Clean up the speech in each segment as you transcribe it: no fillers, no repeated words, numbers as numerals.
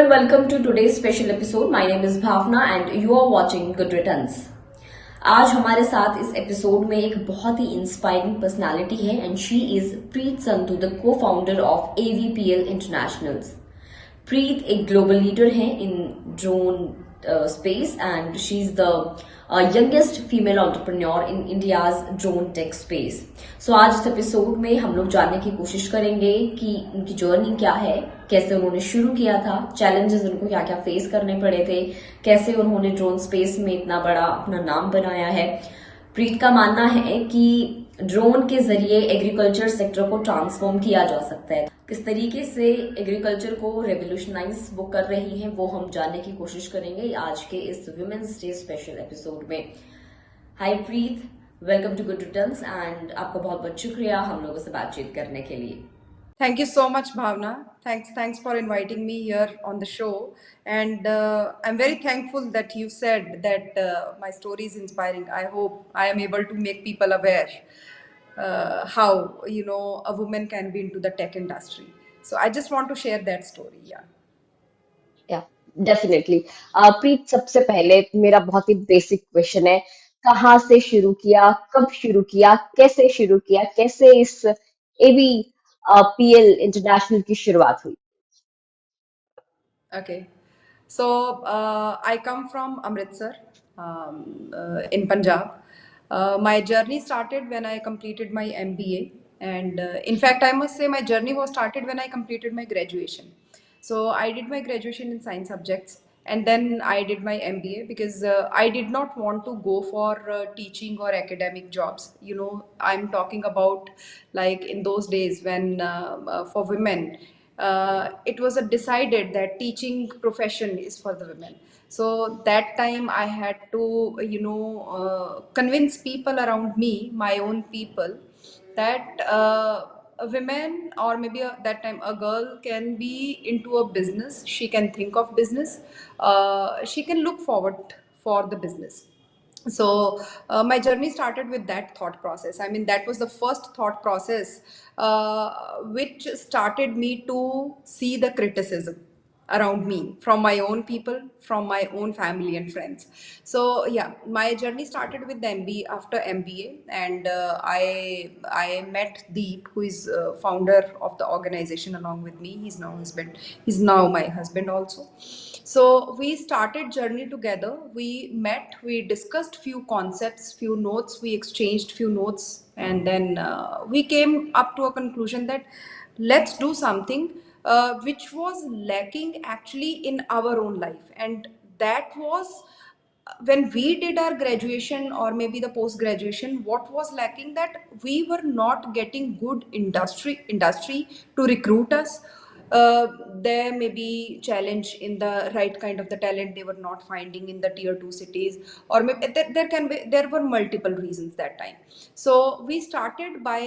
welcome to today's special episode. My name is Bhavna and you are watching Good Returns. आज हमारे साथ इस episode में एक बहुत ही इंस्पायरिंग पर्सनालिटी है and she is Preet Santu, the co founder of AVPL internationals. Preet एक ग्लोबल लीडर है in drone space and she's the youngest female entrepreneur in India's drone tech space. So आज इस एपिसोड में हम लोग जानने की कोशिश करेंगे कि उनकी जर्नी क्या है, कैसे उन्होंने शुरू किया था, चैलेंजेस उनको क्या क्या फेस करने पड़े थे, कैसे उन्होंने ड्रोन स्पेस में इतना बड़ा अपना नाम बनाया है. प्रीत का मानना है कि ड्रोन के जरिए एग्रीकल्चर सेक्टर को ट्रांसफॉर्म किया जा सकता है. किस तरीके से एग्रीकल्चर को रेवोल्यूशनाइज वो कर रही हैं वो हम जानने की कोशिश करेंगे आज के इस वुमेन्स डे स्पेशल एपिसोड में. Hi Preet, welcome to Good Returns and आपका बहुत बहुत शुक्रिया हम लोगों से बातचीत करने के लिए. Thank you so much, Bhavna. Thanks for inviting me here on the show. And I'm very thankful that you said that my story is inspiring. I hope I am able to make people aware how a woman can be into the tech industry. So I just want to share that story. या definitely. प्रीत, सबसे पहले मेरा बहुत ही basic question है, कहाँ से शुरू किया, कब शुरू किया, कैसे इस AVPL इंटरनेशनल की शुरुआत हुई? Okay. So I come from Amritsar in Punjab. My journey started when I completed my MBA, and in fact I must say my journey was started when I completed my graduation. So I did my graduation in science subjects, and then I did my MBA because I did not want to go for teaching or academic jobs. I'm talking about like in those days when for women it was decided that teaching profession is for the women. So that time I had to convince people around me, my own people, that a woman or maybe that time a girl can be into a business, she can think of business, she can look forward for the business. So my journey started with that thought process. I mean, that was the first thought process which started me to see the criticism around me from my own people, from my own family and friends. So yeah, my journey started with the MBA. After MBA, and I met Deep, who is founder of the organization along with me. He's now my husband also. So we started journey together. We met, we discussed few concepts, few notes, we exchanged few notes, and then we came up to a conclusion that let's do something which was lacking actually in our own life. And that was when we did our graduation or maybe the post graduation, what was lacking, that we were not getting good industry to recruit us. There may be challenge in the right kind of the talent they were not finding in the tier 2 cities, or maybe there were multiple reasons that time. So we started by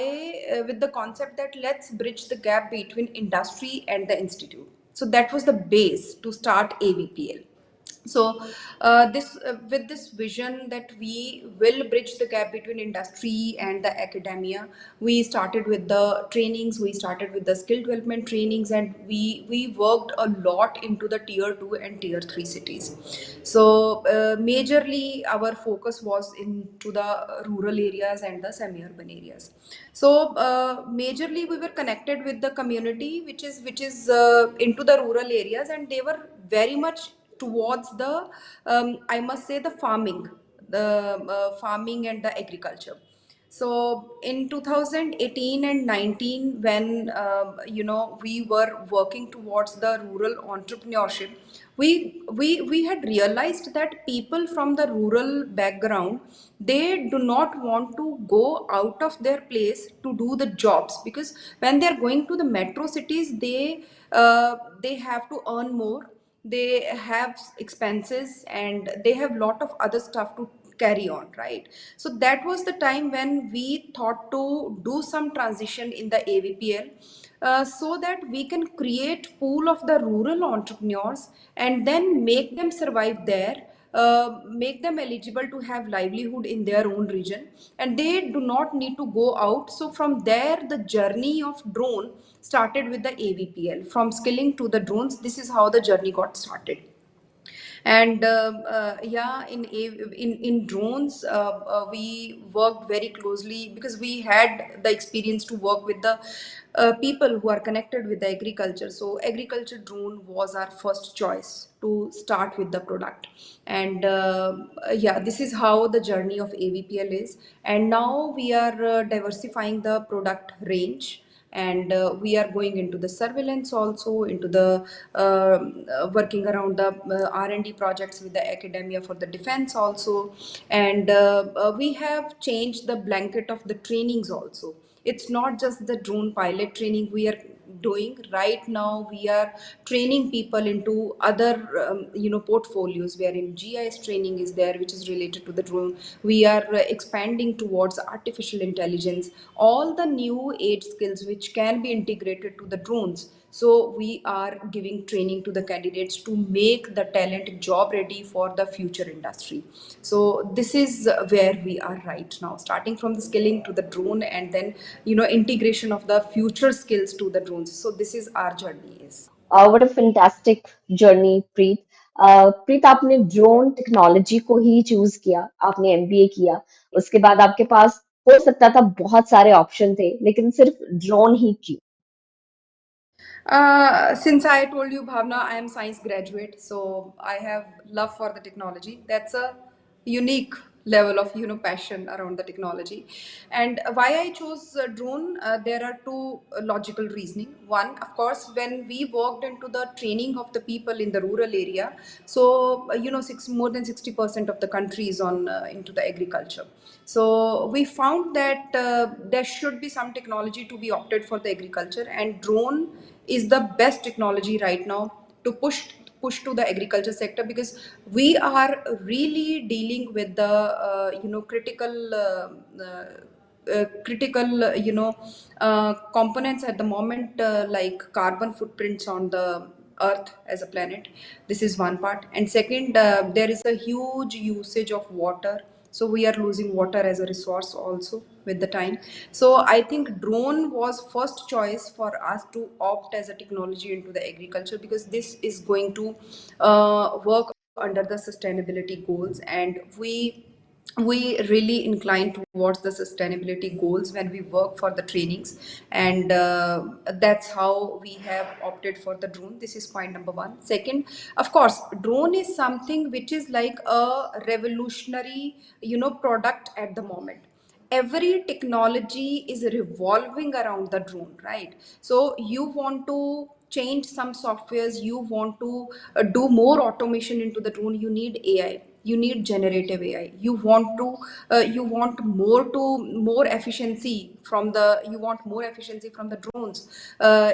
with the concept that let's bridge the gap between industry and the institute. So that was the base to start AVPL. So with this vision that we will bridge the gap between industry and the academia, we started with the trainings, we started with the skill development trainings, and we worked a lot into the tier 2 and tier 3 cities. So majorly our focus was into the rural areas and the semi-urban areas. So majorly we were connected with the community which is into the rural areas, and they were very much towards the I must say the farming and the agriculture. So in 2018 and 19, when we were working towards the rural entrepreneurship, we had realized that people from the rural background, they do not want to go out of their place to do the jobs, because when they are going to the metro cities, they have to earn more, they have expenses, and they have lot of other stuff to carry on, right? So that was the time when we thought to do some transition in the AVPL, so that we can create pool of the rural entrepreneurs and then make them survive there, make them eligible to have livelihood in their own region, and they do not need to go out. So from there, the journey of drone started with the AVPL. From skilling to the drones, this is how the journey got started. And yeah, in drones, we worked very closely because we had the experience to work with the people who are connected with the agriculture. So agriculture drone was our first choice to start with the product. And yeah, this is how the journey of AVPL is. And now we are diversifying the product range, and we are going into the surveillance, also into the working around the R&D projects with the academia for the defense also. And we have changed the blanket of the trainings also. It's not just the drone pilot training we are doing right now. We are training people into other portfolios, wherein GIS training is there, which is related to the drone. We are expanding towards artificial intelligence, all the new age skills which can be integrated to the drones. So we are giving training to the candidates to make the talent job ready for the future industry. So this is where we are right now, starting from the skilling to the drone, and then integration of the future skills to the drones. So this is our journey is. What a fantastic journey Preet. Preet, आपने drone technology को ही choose किया, आपने MBA किया, उसके बाद आपके पास हो सकता था बहुत सारे ऑप्शन थे, लेकिन सिर्फ ड्रोन ही क्यों? Since I told you, Bhavna, I am science graduate, so I have love for the technology. That's a unique level of passion around the technology. And why I chose drone, there are two logical reasoning. One, of course, when we worked into the training of the people in the rural area, so more than 60% of the country is on into the agriculture. So we found that there should be some technology to be opted for the agriculture, and drone is the best technology right now to push to the agriculture sector, because we are really dealing with the critical components at the moment, like carbon footprints on the earth as a planet. This is one part. And second, there is a huge usage of water, so we are losing water as a resource also with the time. So I think drone was first choice for us to opt as a technology into the agriculture, because this is going to work under the sustainability goals, and we really incline towards the sustainability goals when we work for the trainings. And that's how we have opted for the drone. This is point number one. Second, of course, drone is something which is like a revolutionary product at the moment. Every technology is revolving around the drone, right? So you want to change some softwares, you want to do more automation into the drone, you need AI, you need generative AI. You want more efficiency from the you want more efficiency from the drones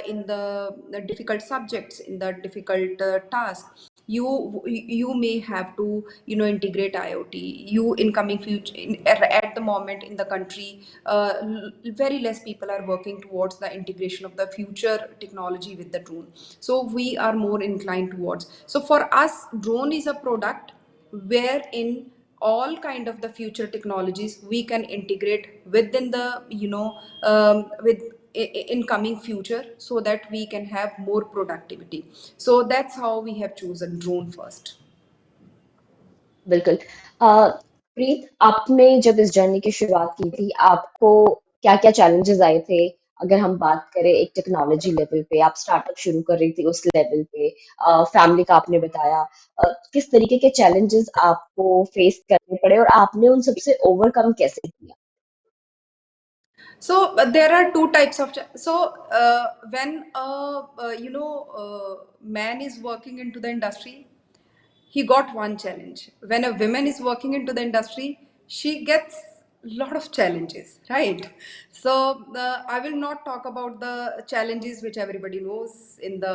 in the difficult subjects, in the difficult tasks. You may have to integrate IoT. You in coming future, at the moment in the country, very less people are working towards the integration of the future technology with the drone. So we are more inclined towards. So for us, drone is a product wherein all kind of the future technologies we can integrate within the with in coming future, so that we can have more productivity. So that's how we have chosen drone first. बिल्कुल। प्रीत, आपने जब इस journey की शुरुआत की थी, आपको क्या-क्या चैलेंजेस आए थे? अगर हम बात करें एक टेक्नोलॉजी लेवल पे, आप स्टार्टअप शुरू कर रही थी उस लेवल पे, फैमिली का आपने बताया, किस तरीके के चैलेंजेस आपको फेस करने पड़े और आपने उन सबसे ओवरकम कैसे किया? So there are two types of so when man is working into the industry, he got one challenge. When a woman is working into the industry, she gets a lot of challenges, right? So I will not talk about the challenges which everybody knows in the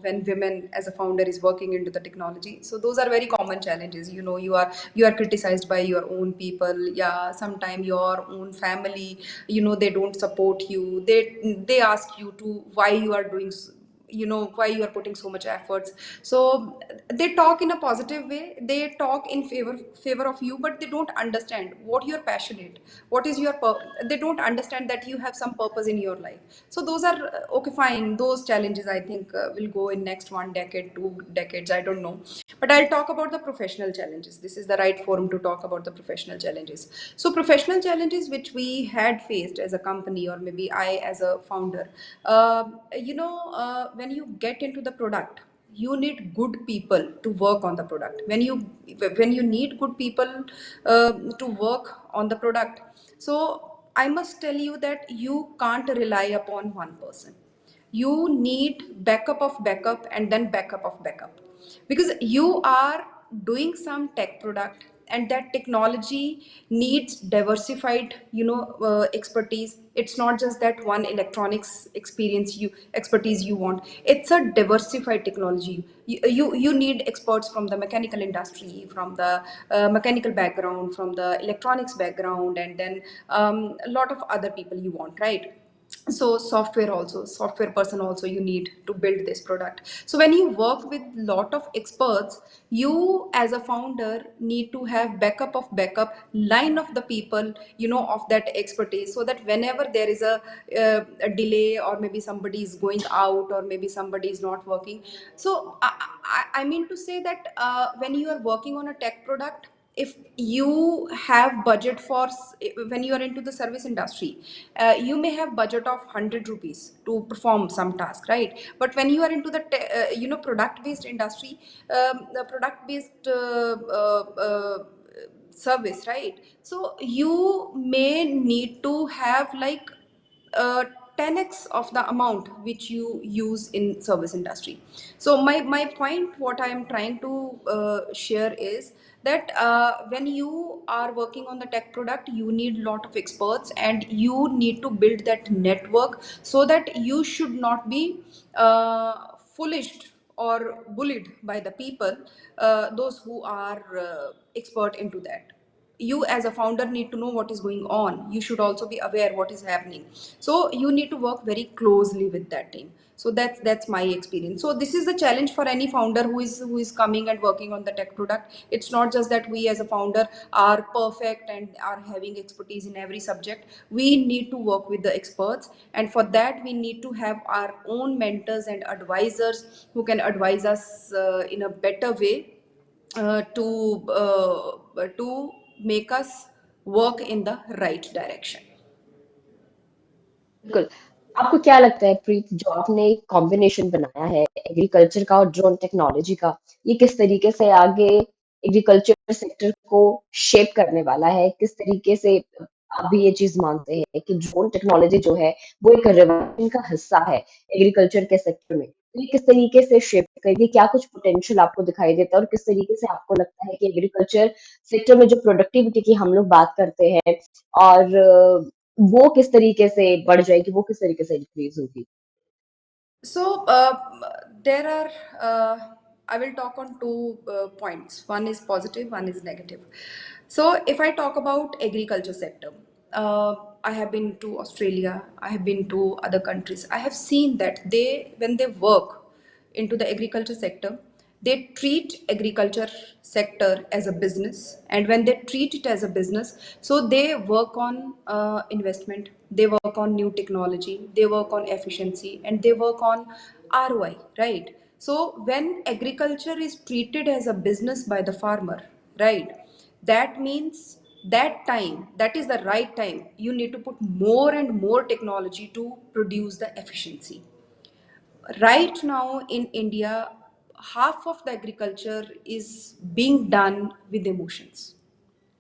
when women as a founder is working into the technology. So those are very common challenges. You are criticized by your own people. Yeah, sometime your own family, they don't support you. They ask you to why you are doing why you are putting so much efforts. So they talk in a positive way, they talk in favor of you, but they don't understand what you're passionate, what is your they don't understand that you have some purpose in your life. So those are okay, fine, those challenges I think will go in next 1 decade, 2 decades, I don't know. But I'll talk about the professional challenges. This is the right forum to talk about the professional challenges. So professional challenges which we had faced as a company, or maybe I as a founder, when you get into the product, you need good people to work on the product. When you need good people to work on the product, so I must tell you that you can't rely upon one person. You need backup of backup and then backup of backup, because you are doing some tech product, and that technology needs diversified expertise. It's not just that one electronics expertise you want. It's a diversified technology. You need experts from the mechanical industry, from the mechanical background, from the electronics background, and then a lot of other people you want, right? So software person also you need to build this product. So when you work with lot of experts, you as a founder need to have backup of backup line of the people of that expertise, so that whenever there is a delay, or maybe somebody is going out, or maybe somebody is not working. So I mean to say that when you are working on a tech product, if you have budget for when you are into the service industry, you may have budget of 100 rupees to perform some task, right? But when you are into the product based industry, the product based service, right? So you may need to have like uh, 10x of the amount which you use in service industry. So my point, what I am trying to share is that when you are working on the tech product, you need lot of experts, and you need to build that network, so that you should not be foolish or bullied by the people, those who are expert into that. You as a founder need to know what is going on. You should also be aware what is happening. So you need to work very closely with that team. So that's my experience. So this is the challenge for any founder who is coming and working on the tech product. It's not just that we as a founder are perfect and are having expertise in every subject. We need to work with the experts, and for that we need to have our own mentors and advisors who can advise us in a better way, to make us work in the right direction. बिल्कुल। आपको क्या लगता है प्रीत, जो आपने एक combination बनाया है एग्रीकल्चर का और ड्रोन टेक्नोलॉजी का, ये किस तरीके से आगे एग्रीकल्चर सेक्टर को शेप करने वाला है? किस तरीके से आप भी ये चीज मानते हैं कि ड्रोन टेक्नोलॉजी जो है वो एक रेवोल्यूशन का हिस्सा है एग्रीकल्चर के सेक्टर में? तो ये किस तरीके से शेप करेगी? क्या कुछ पोटेंशियल आपको दिखाई देता है, और किस तरीके से आपको लगता है कि एग्रीकल्चर सेक्टर में जो प्रोडक्टिविटी की हम लोग बात करते हैं, और वो किस तरीके से बढ़ जाएगी, वो किस तरीके से इंक्रीज होगी? So there are. I will talk on two points. One is positive, one is negative. So if I talk about agriculture sector, I have been to Australia. I have been to other countries. I have seen that when they work into the agriculture sector, they treat agriculture sector as a business, and when they treat it as a business, so they work on investment, they work on new technology, they work on efficiency, and they work on ROI, right? So when agriculture is treated as a business by the farmer, right, that means that is the right time you need to put more and more technology to produce the efficiency. Right now in India, half of the agriculture is being done with emotions,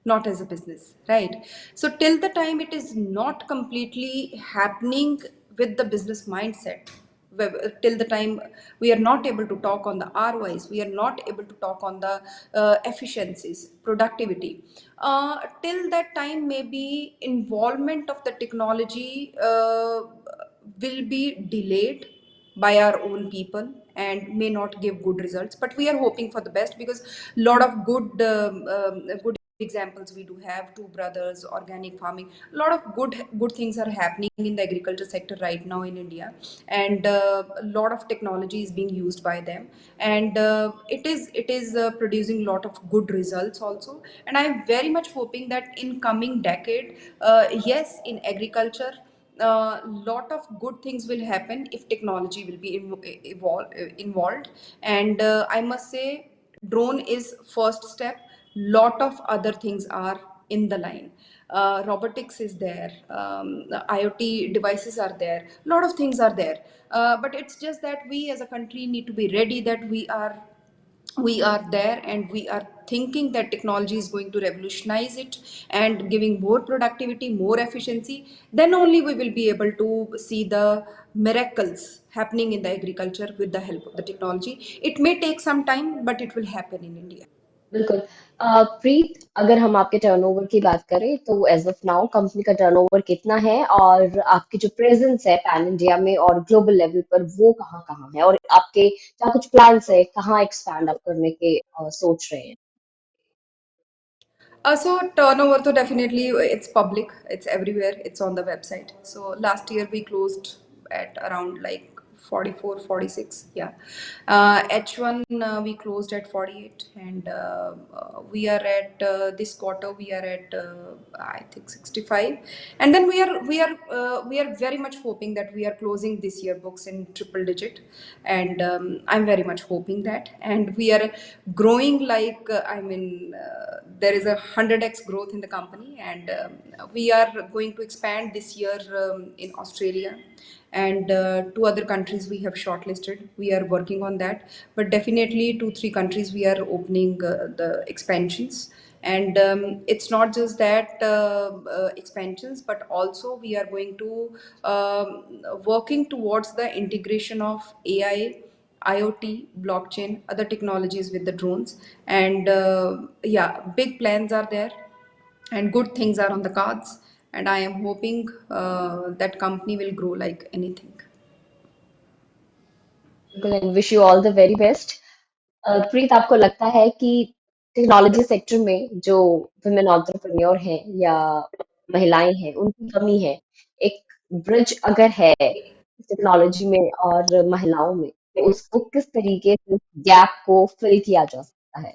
not as a business, right? So till the time it is not completely happening with the business mindset, till the time we are not able to talk on the ROIs, we are not able to talk on the efficiencies, productivity. Till that time, maybe involvement of the technology will be delayed by our own people and may not give good results, but we are hoping for the best, because a lot of good examples we do have, two brothers, organic farming. A lot of good things are happening in the agriculture sector right now in India, and a lot of technology is being used by them, and it is producing a lot of good results also. And I'm very much hoping that in coming decade, yes, in agriculture, lot of good things will happen if technology will be involved. And I must say, drone is first step. Lot of other things are in the line. Robotics is there, IoT devices are there, lot of things are there. But it's just that we as a country need to be ready, that we are there, and we are thinking that technology is going to revolutionize it and giving more productivity, more efficiency. Then only we will be able to see the miracles happening in the agriculture with the help of the technology. It may take some time, but it will happen in India. बिल्कुल। प्रीत, अगर हम आपके turnover की बात करें तो as of now company का turnover कितना है और आपकी जो प्रेजेंस है पैन इंडिया में और ग्लोबल लेवल पर वो कहाँ कहाँ है और आपके क्या कुछ प्लान्स है, कहाँ एक्सपैंड आप करने के सोच रहे हैं? So turnover, so definitely it's public, it's everywhere, it's on the website. So last year we closed at around like 44, 46. Yeah. H1 we closed at 48, and we are at this quarter we are at I think 65, and then we are very much hoping that we are closing this year books in triple digit, and I'm very much hoping that, and we are growing like there is a 100x growth in the company, and we are going to expand this year in Australia, and two other countries we have shortlisted. We are working on that, but definitely 2 3 countries we are opening the expansions. And it's not just that expansions, but also we are going to working towards the integration of AI, IoT, blockchain, other technologies with the drones. And yeah, big plans are there, and good things are on the cards. And I am hoping that company will grow like anything. बिल्कुल and wish you all the very best. Preet, आपको लगता है कि technology sector में जो women entrepreneur हैं या महिलाएं हैं उनकी कमी है, एक ब्रिज अगर है टेक्नोलॉजी में और महिलाओं में तो उसको किस तरीके से गैप को फिल किया जा सकता है?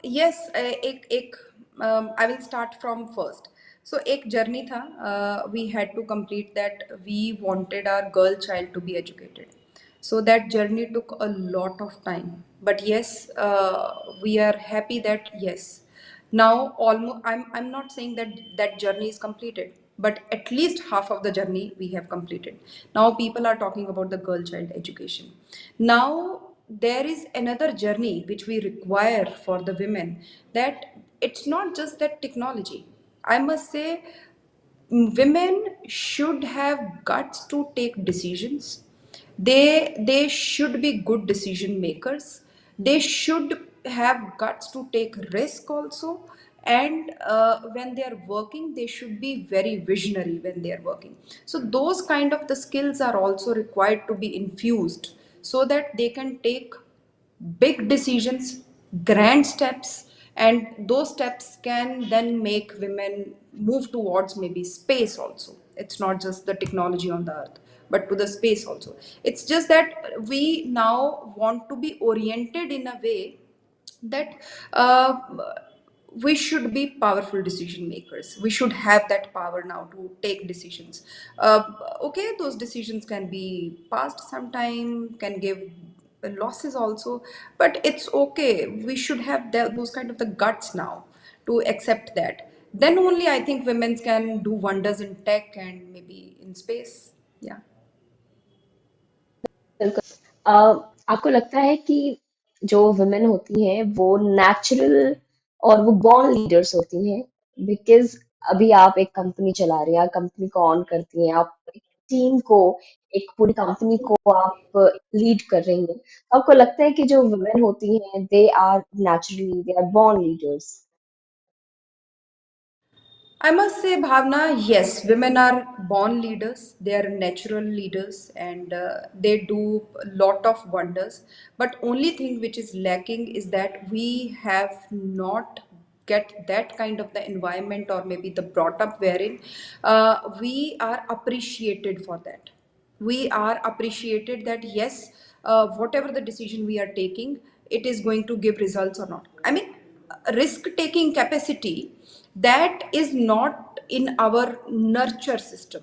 Yes, एक एक I will start from first. So एक journey था. We had to complete that. We wanted our girl child to be educated. So that journey took a lot of time. But yes, we are happy that yes, now almost I'm not saying that that journey is completed, but at least half of the journey we have completed. Now people are talking about the girl child education. Now there is another journey which we require for the women, that it's not just that technology. I must say, women should have guts to take decisions. They should be good decision makers. They should have guts to take risk also. And when they are working, they should be very visionary when they are working. So those kind of the skills are also required to be infused, so that they can take big decisions, grand steps, and those steps can then make women move towards maybe space also. It's not just the technology on the earth, but to the space also. It's just that we now want to be oriented in a way that uh, we should be powerful decision makers. We should have that power now to take decisions. uh, okay, those decisions can be passed sometime, can give losses also, but it's okay. We should have those kind of the guts now to accept that. Then only I think women can do wonders in tech and maybe in space. Yeah. बिल्कुल। आपको लगता है कि जो women होती हैं वो natural और वो बॉर्न लीडर्स होती हैं? बिकॉज अभी आप एक कंपनी चला रही हैं, कंपनी को ऑन करती हैं, आप एक टीम को, एक पूरी कंपनी को आप लीड कर रही हैं, तो आपको लगता है कि जो वुमेन होती हैं they are naturally they are born leaders? I must say, Bhavna, yes, women are born leaders. They are natural leaders, and they do a lot of wonders. But only thing which is lacking is that we have not get that kind of the environment, or maybe the brought up wherein we are appreciated for that. We are appreciated that yes, whatever the decision we are taking, it is going to give results or not. I mean, risk taking capacity, that is not in our nurture system.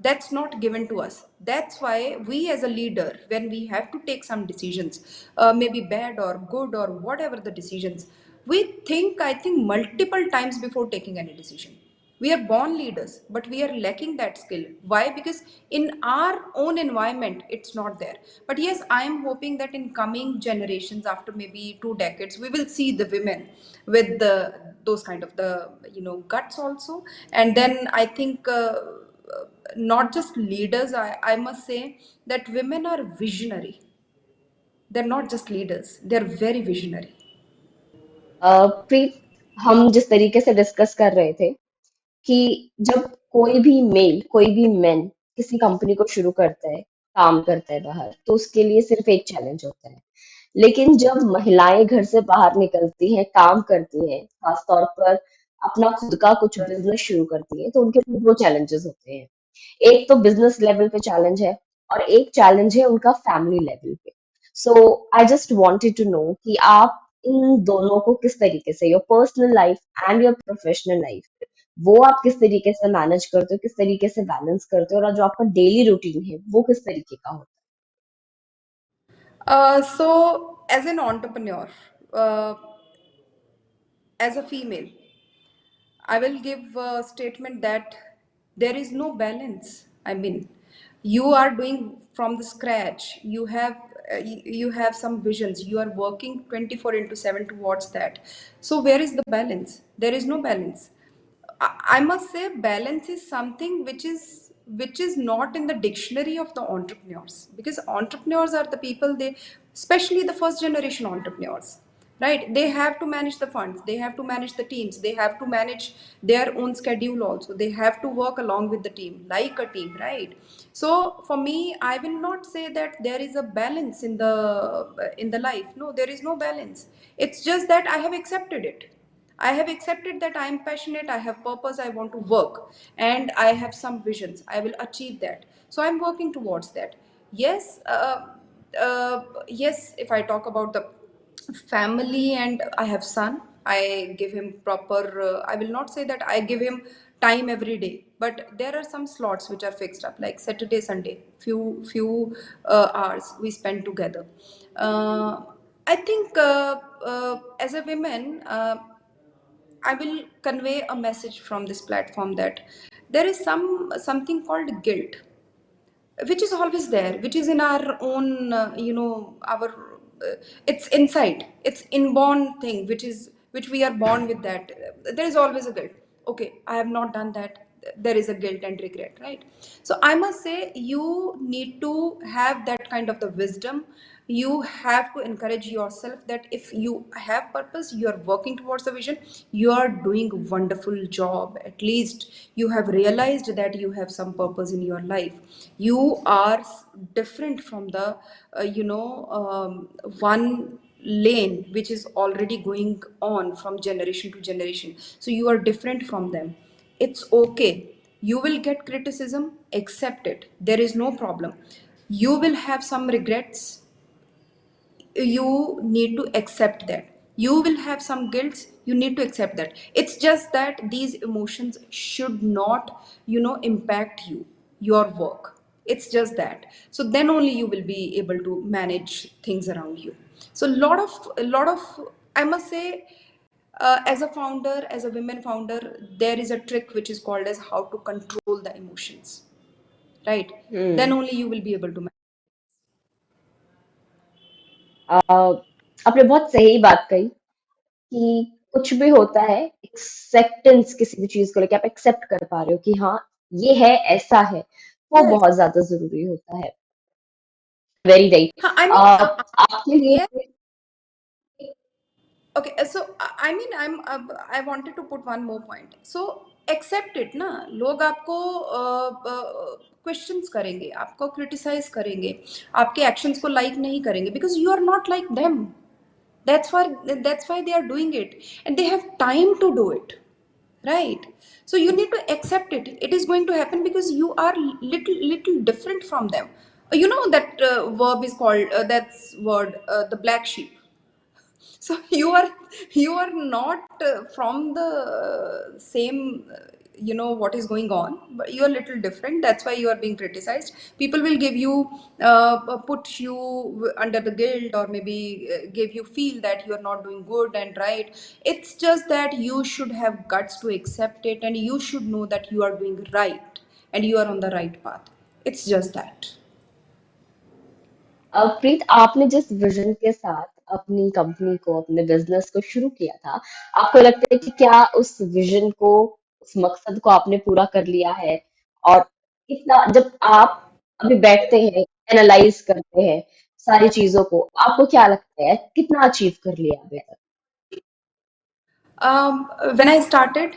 That's not given to us. That's why we as a leader, when we have to take some decisions, maybe bad or good or whatever the decisions, we think, I think, multiple times before taking any decision. We are born leaders, but we are lacking that skill. Why? Because in our own environment it's not there. But yes, I am hoping that in coming generations, after maybe 2 decades, we will see the women with the those kind of the guts also. And then I think not just leaders, I must say that women are visionary. They're not just leaders, they're very visionary. प्रीत, हम जिस तरीके से discuss कर रहे थे कि जब कोई भी मेल, कोई भी मैन किसी कंपनी को शुरू करता है, काम करता है बाहर, तो उसके लिए सिर्फ एक चैलेंज होता है। लेकिन जब महिलाएं घर से बाहर निकलती हैं, काम करती हैं, खास तौर पर अपना खुद का कुछ बिजनेस शुरू करती हैं, तो उनके लिए दो चैलेंजेस होते हैं। एक तो बिजनेस लेवल पे चैलेंज है और एक चैलेंज है उनका फैमिली लेवल पे। So I just wanted to know कि आप इन दोनों को किस तरीके से, your personal life and your professional life, वो आप किस तरीके से मैनेज करते हो, किस तरीके से बैलेंस करते हो, और जो आपका डेली रूटीन है वो किस तरीके का होता So as an entrepreneur, uh, as a female, I will give a statement that there is no balance. I mean, you are doing from the scratch. You have some visions. You are working 24 into 7 towards that. So where is the balance? There is no balance. I must say balance is something which is not in the dictionary of the entrepreneurs, because entrepreneurs are the people, they, especially the first generation entrepreneurs, right? They have to manage the funds, they have to manage the teams, they have to manage their own schedule also, they have to work along with the team like a team, right? So for me, I will not say that there is a balance in the life. No, there is no balance. It's just that I have accepted it. I have accepted that I am passionate, I have purpose, I want to work, and I have some visions. I will achieve that. So I'm working towards that. Yes, yes. If I talk about the family, and I have son, I give him proper. I will not say that I give him time every day, but there are some slots which are fixed up, like Saturday, Sunday, few hours we spend together. Uh, I think as a woman. I will convey a message from this platform that there is something called guilt, which is always there, which is in our own, our, it's inside, it's inborn thing, which we are born with that. There is always a guilt. Okay, I have not done that. There is a guilt and regret, right? So I must say, you need to have that kind of the wisdom. You have to encourage yourself that if you have purpose, you are working towards the vision, you are doing a wonderful job. At least you have realized that you have some purpose in your life. You are different from the one lane which is already going on from generation to generation. So you are different from them. It's okay. You will get criticism, accept it. There is no problem. You will have some regrets, you need to accept that. You will have some guilts, you need to accept that. It's just that these emotions should not impact your work. It's just that. So then only you will be able to manage things around you. So a lot of I must say, as a founder, as a women founder, there is a trick which is called as how to control the emotions, right? है। Then only you will be able to manage. आपने बहुत सही बात कही कि कुछ भी होता है, एक्सेप्टेंस किसी भी चीज को लेके आप एक्सेप्ट कर पा रहे हो कि हाँ, ये है, ऐसा है, वो Yes. बहुत ज्यादा जरूरी होता है। Very right. I mean, आपके yes. लिए Okay, so I mean, I wanted to put one more point. So accept it ना। लोग आपको क्वेश्चंस करेंगे, आपको क्रिटिसाइज करेंगे, आपके एक्शंस को लाइक नहीं करेंगे, because you are not like them. That's why they are doing it, and they have time to do it, right? So you need to accept it. It is going to happen because you are little different from them. You know that verb is called that's word, the black sheep. So you are not from the same, what is going on, but you are little different. That's why you are being criticized. People will give you put you under the guilt, or maybe give you feel that you are not doing good and right. It's just that you should have guts to accept it, and you should know that you are doing right and you are on the right path. It's just that. प्रीत, आपने जिस vision के साथ अपनी company को, अपने business को शुरू किया था, आपको लगता है कि क्या उस विजन को, उस मकसद को आपने पूरा कर लिया है? और कितना, जब आप अभी बैठते हैं, एनालाइज करते हैं सारी चीजों को, आपको क्या लगता है कितना अचीव कर लिया अभी तक? When I started,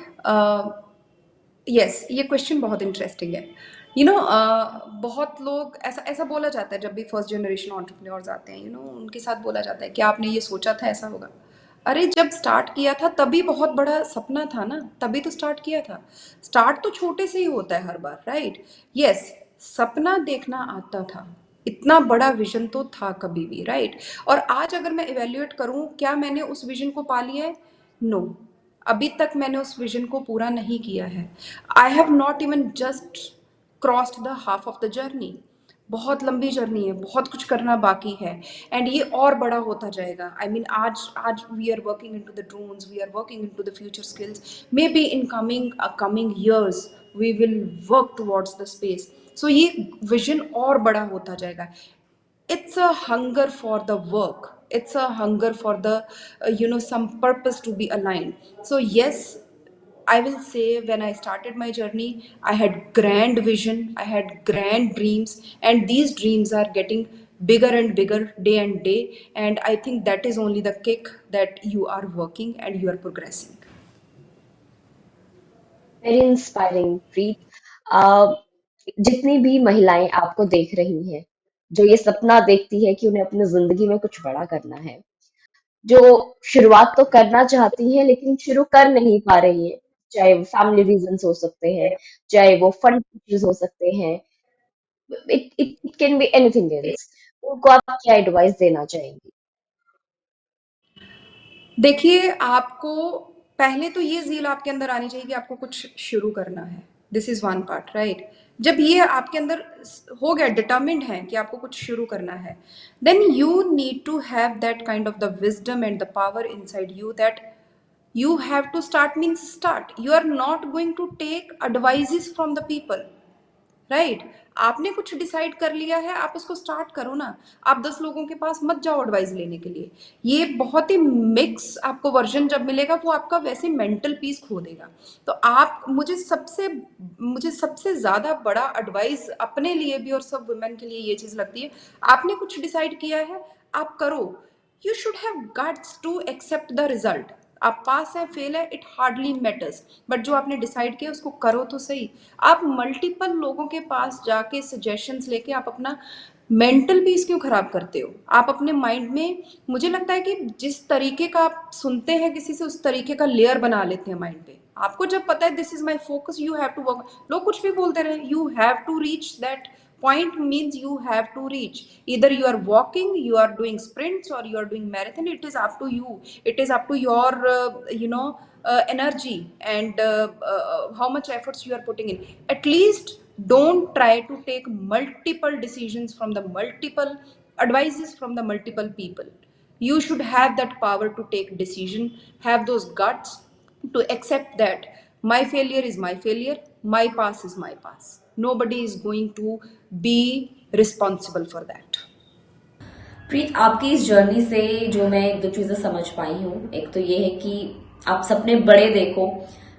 यस, ये क्वेश्चन बहुत इंटरेस्टिंग है। बहुत लोग ऐसा ऐसा बोला जाता है जब भी फर्स्ट जनरेशन एंटरप्रेन्योर्स आते हैं, उनके साथ बोला जाता है कि आपने ये सोचा था ऐसा होगा। अरे जब स्टार्ट किया था तभी बहुत बड़ा सपना था ना, तभी तो स्टार्ट किया था। स्टार्ट तो छोटे से ही होता है हर बार, राइट? यस, सपना देखना आता था, इतना बड़ा विजन तो था कभी भी, राइट? और आज अगर मैं इवेल्युएट करूं, क्या मैंने उस विजन को पा लिया है? नो, अभी तक मैंने उस विजन को पूरा नहीं किया है। I have not even just crossed the half of the journey. बहुत लंबी जर्नी है, बहुत कुछ करना बाकी है, एंड ये और बड़ा होता जाएगा। आई मीन आज आज we are working into the drones, we are working into the future skills, may be in coming years we will work towards the space. So ये विजन और बड़ा होता जाएगा। It's a hunger for the work, it's a hunger for the some purpose to be aligned. So yes, I will say when I started my journey, I had grand vision, I had grand dreams, and these dreams are getting bigger and bigger day and day. And I think that is only the kick that you are working and you are progressing. Very inspiring Preet. Uh, जितनी भी महिलाएं आपको देख रही हैं, जो ये सपना देखती है कि उन्हें अपनी जिंदगी में कुछ बड़ा करना है, जो शुरुआत तो करना चाहती हैं लेकिन शुरू कर नहीं पा रही है, चाहे वो फैमिली रीजंस हो सकते हैं, चाहे वो फंड इश्यूज हो सकते हैं, it it can be anything else, उनको आप क्या एडवाइस देना चाहेंगी? देखिए, आपको पहले तो ये ज़ील आपके अंदर आनी चाहिए कि आपको कुछ शुरू करना है। This is one part, right? जब ये आपके अंदर हो गया, डिटर्मिन्ड है कि आपको कुछ शुरू करना है, then you need to have that kind of the wisdom and the power inside you that you have to start means start. You are not going to take advices from the people, right? आपने कुछ decide कर लिया है, आप उसको start करो ना। आप 10 लोगों के पास मत जाओ एडवाइस लेने के लिए। ये बहुत ही मिक्स आपको वर्जन जब मिलेगा, वो आपका वैसे मेंटल पीस खो देगा। तो आप मुझे सबसे ज़्यादा बड़ा एडवाइस अपने लिए भी और सब वुमेन के लिए ये चीज़ लगती है, आपने कुछ डिसाइड किया है, आप करो। You should have guts to accept the result. आप पास है फेल है, इट हार्डली मैटर्स, बट जो आपने डिसाइड किया उसको करो तो सही। आप मल्टीपल लोगों के पास जाके सजेशंस लेके आप अपना मेंटल पीस क्यों खराब करते हो? आप अपने माइंड में, मुझे लगता है कि जिस तरीके का आप सुनते हैं किसी से, उस तरीके का लेयर बना लेते हैं माइंड पे। आपको जब पता है this is my focus, you have to work. लोग कुछ भी बोलते रहे, you have to reach that point means you have to reach. Either you are walking, you are doing sprints, or you are doing marathon. It is up to you, it is up to your energy, and how much efforts you are putting in. At least don't try to take multiple decisions from the multiple advices from the multiple people. You should have that power to take decision, have those guts to accept that my failure is my failure, my pass is my pass. Nobody is going to be responsible for that. प्रीत, आपकी इस journey से जो मैं एक दो चीजें समझ पाई हूँ, एक तो ये है कि आप सपने बड़े देखो,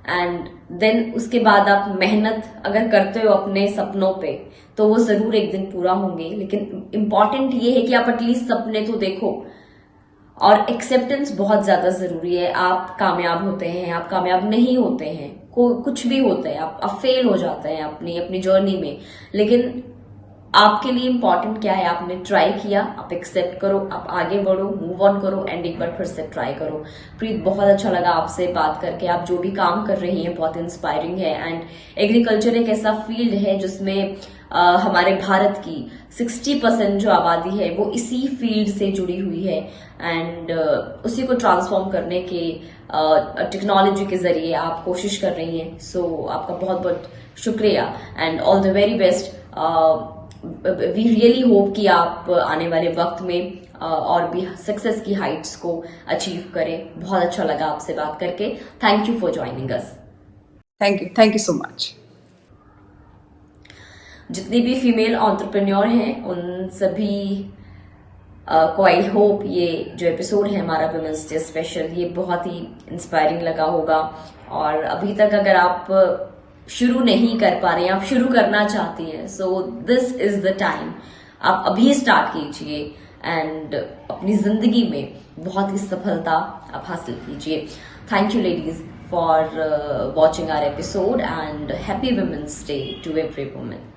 एंड देन उसके बाद आप मेहनत अगर करते हो अपने सपनों पे तो वो जरूर एक दिन पूरा होंगे। लेकिन इम्पॉर्टेंट ये है कि आप एटलीस्ट सपने तो देखो, और एक्सेप्टेंस बहुत ज्यादा जरूरी है। आप कामयाब होते हैं, आप कामयाब नहीं होते हैं, को कुछ भी होता है, आप फेल हो जाते हैं अपनी अपनी जर्नी में, लेकिन आपके लिए इंपॉर्टेंट क्या है, आपने ट्राई किया, आप एक्सेप्ट करो, आप आगे बढ़ो, मूव ऑन करो एंड एक बार फिर से ट्राई करो। प्रीत, बहुत अच्छा लगा आपसे बात करके। आप जो भी काम कर रही हैं बहुत इंस्पायरिंग है एंड एग्रीकल्चर एक ऐसा फील्ड है जिसमें हमारे भारत की 60% जो आबादी है वो इसी फील्ड से जुड़ी हुई है एंड उसी को ट्रांसफॉर्म करने के टेक्नोलॉजी के जरिए आप कोशिश कर रही हैं। सो आपका बहुत बहुत शुक्रिया and all the very best. We really hope कि आप आने वाले वक्त में और भी सक्सेस की हाइट्स को अचीव करें। बहुत अच्छा लगा आपसे बात करके। Thank you for joining us. Thank you so much. जितनी भी फीमेल एंटरप्रेन्योर हैं उन सभी को आई होप ये जो एपिसोड है हमारा वुमेन्स डे स्पेशल, ये बहुत ही इंस्पायरिंग लगा होगा। और अभी तक अगर आप शुरू नहीं कर पा रहे हैं, आप शुरू करना चाहती हैं, so this is the time. आप अभी स्टार्ट कीजिए एंड अपनी जिंदगी में बहुत ही सफलता आप हासिल कीजिए। Thank you ladies for watching our episode and happy women's day to every women.